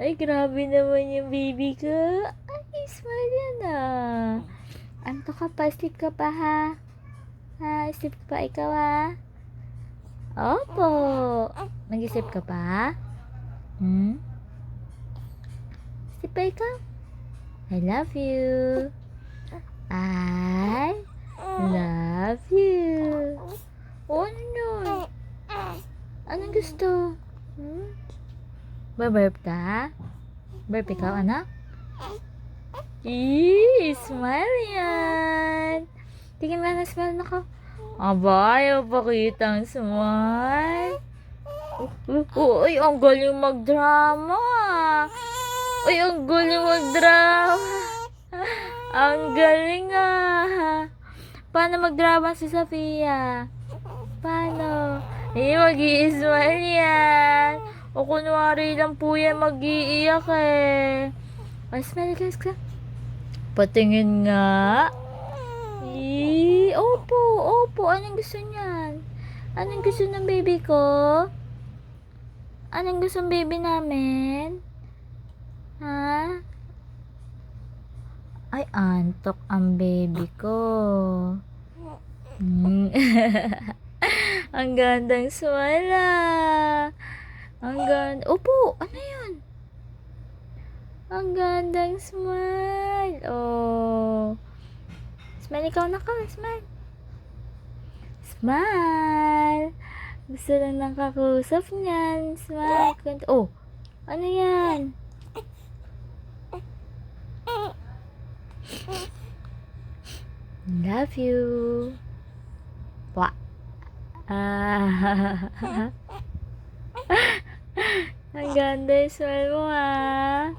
Ay, grabe naman yung baby ko. Ay, smile yan ah. Anto ka pa? Sleep ka pa ha? Ha? Sleep ka pa ikaw ha? Opo. Nag-sleep ka pa? Hmm? Sleep pa ikaw? I love you. I love you. Oh, ano yun? Anong gusto? Hmm? Burp ka? Burp ikaw, anak? Smile yan. Tingin nga na smile na ka. Aba, ayaw pakita ang smile. Uy, ang galing magdrama. Uy, ang galing magdrama. Ang galing ah. Paano magdrama si Sofia? Paano? Mag-i-smile yan. O kunwari lang po yan mag-iiyak eh. O, smile guys ka. Patingin nga. Opo, opo. Anong gusto niyan? Anong gusto ng baby ko? Anong gusto ng baby namin? Ha? Ay, antok ang baby ko. Ang gandang smile ah. Ang ganda. Opo, ano yun? Ang gandang smile. Oh. Smile ikaw na ka. Smile. Smile. Gusto lang nakakusap niyan. Smile. Oh, ano yan? Love you. Wah. Ang ganda yung smile mo ah.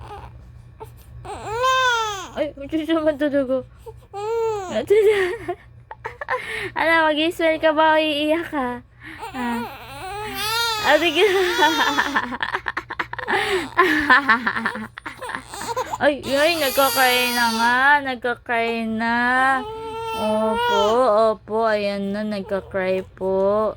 Ay, magsusuman tudugo. Ano, mag-i-smile ka ba o iiyak ka? Sige. Ay, nagkakry na nga. Nagkakry na. Opo, ayan na, nagkakry po.